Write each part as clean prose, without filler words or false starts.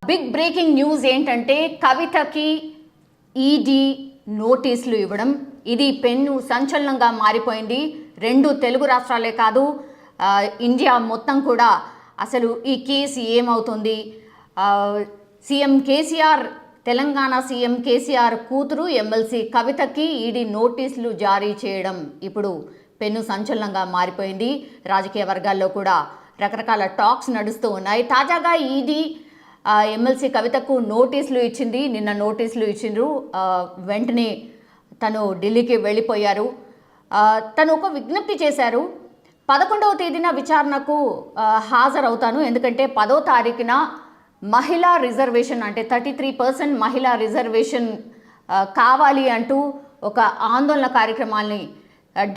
Big breaking news ఏంటంటే కవితకి ED నోటీసులు ఇవ్వడం. ఇది పెన్ను సంచలనంగా మారిపోయింది. రెండు తెలుగు రాష్ట్రాలే కాదు, ఇండియా మొత్తం కూడా అసలు ఈ కేసు ఏమవుతుంది. సీఎం కేసీఆర్, తెలంగాణ సీఎం కేసీఆర్ కూతురు ఎమ్మెల్సీ కవితకి ఈడీ నోటీసులు జారీ చేయడం ఇప్పుడు పెన్ను సంచలనంగా మారిపోయింది. రాజకీయ వర్గాల్లో కూడా రకరకాల టాక్స్ నడుస్తూ ఉన్నాయి. తాజాగా ఈడీ ఎమ్మెల్సీ కవితకు నోటీసులు ఇచ్చింది. నిన్న నోటీసులు ఇచ్చిండ్రు. వెంటనే తను ఢిల్లీకి వెళ్ళిపోయారు. తను ఒక విజ్ఞప్తి చేశారు. 11వ తేదీన విచారణకు హాజరవుతాను, ఎందుకంటే 10వ తారీఖున మహిళా రిజర్వేషన్ అంటే 33% మహిళా రిజర్వేషన్ కావాలి అంటూ ఒక ఆందోళన కార్యక్రమాల్ని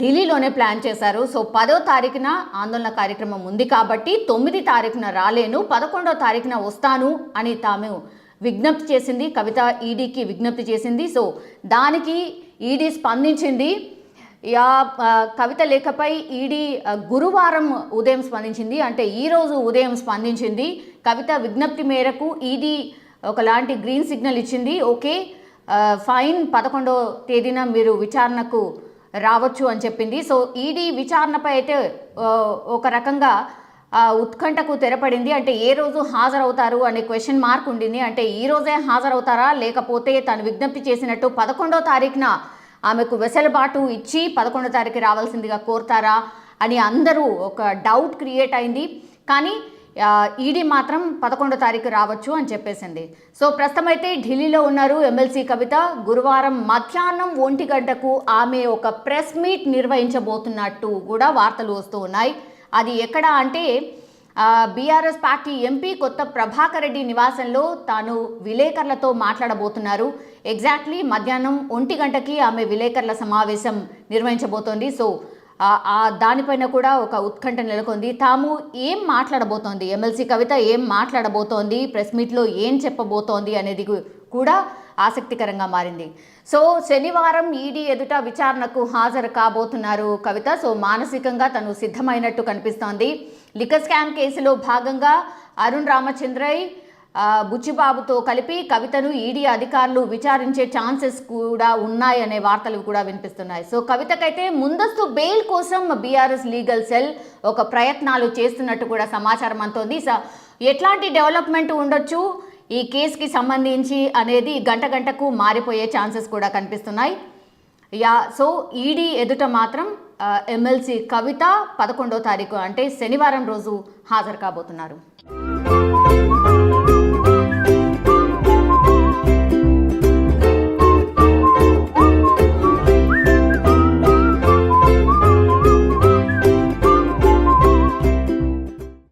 ఢిల్లీలోనే ప్లాన్ చేశారు. సో 10వ తారీఖున ఆందోళన కార్యక్రమం ఉంది కాబట్టి 9 తారీఖున రాలేను, 11వ తారీఖున వస్తాను అని తాము విజ్ఞప్తి చేసింది. కవిత ఈడీకి విజ్ఞప్తి చేసింది. సో దానికి ఈడీ స్పందించింది. కవిత లేఖపై ఈడీ గురువారం ఉదయం స్పందించింది, అంటే ఈరోజు ఉదయం స్పందించింది. కవిత విజ్ఞప్తి మేరకు ఈడీ ఒకలాంటి గ్రీన్ సిగ్నల్ ఇచ్చింది. ఓకే ఫైన్, 11వ తేదీన మీరు విచారణకు రావచ్చు అని చెప్పింది. సో ఈడీ విచారణపై అయితే ఒక రకంగా ఉత్కంఠకు తెరపడింది. అంటే ఏ రోజు హాజరవుతారు అనే క్వశ్చన్ మార్క్ ఉండింది. అంటే ఈ రోజే హాజరవుతారా, లేకపోతే తను విజ్ఞప్తి చేసినట్టు 11వ తారీఖున ఆమెకు వెసులుబాటు ఇచ్చి 11వ తారీఖు రావాల్సిందిగా కోరుతారా అని అందరూ ఒక డౌట్ క్రియేట్ అయింది. కానీ ఈడీ మాత్రం 11వ తారీఖు రావచ్చు అని చెప్పేసింది. సో ప్రస్తుతం అయితే ఢిల్లీలో ఉన్నారు ఎమ్మెల్సీ కవిత. గురువారం మధ్యాహ్నం 1 గంటకు ఆమె ఒక ప్రెస్ మీట్ నిర్వహించబోతున్నట్టు కూడా వార్తలు వస్తూ ఉన్నాయి. అది ఎక్కడ అంటే బీఆర్ఎస్ పార్టీ ఎంపీ కొత్త ప్రభాకర్ రెడ్డి నివాసంలో తాను విలేకరులతో మాట్లాడబోతున్నారు. ఎగ్జాక్ట్లీ మధ్యాహ్నం 1 గంటకి ఆమె విలేకరుల సమావేశం నిర్వహించబోతోంది. సో దానిపైన కూడా ఒక ఉత్కంఠ నెలకొంది. తాము ఏం మాట్లాడబోతోంది, ఎమ్మెల్సీ కవిత ఏం మాట్లాడబోతోంది, ప్రెస్ మీట్లో ఏం చెప్పబోతోంది అనేది కూడా ఆసక్తికరంగా మారింది. సో శనివారం ఈడీ ఎదుట విచారణకు హాజరు కాబోతున్నారు కవిత. సో మానసికంగా తను సిద్ధమైనట్టు కనిపిస్తోంది. లిక్కర్ స్కామ్ కేసులో భాగంగా అరుణ్ రామచంద్రయ్, బుచ్చిబాబుతో కలిపి కవితను ఈడీ అధికారులు విచారించే ఛాన్సెస్ కూడా ఉన్నాయనే వార్తలు కూడా వినిపిస్తున్నాయి. సో కవితకైతే ముందస్తు బెయిల్ కోసం బీఆర్ఎస్ లీగల్ సెల్ ఒక ప్రయత్నాలు చేస్తున్నట్టు కూడా సమాచారం అంతోంది. ఎట్లాంటి డెవలప్మెంట్ ఉండొచ్చు ఈ కేసుకి సంబంధించి అనేది గంటకు మారిపోయే ఛాన్సెస్ కూడా కనిపిస్తున్నాయి. సో ఈడీ ఎదుట మాత్రం ఎమ్మెల్సీ కవిత 11వ తారీఖు అంటే శనివారం రోజు హాజరు కాబోతున్నారు.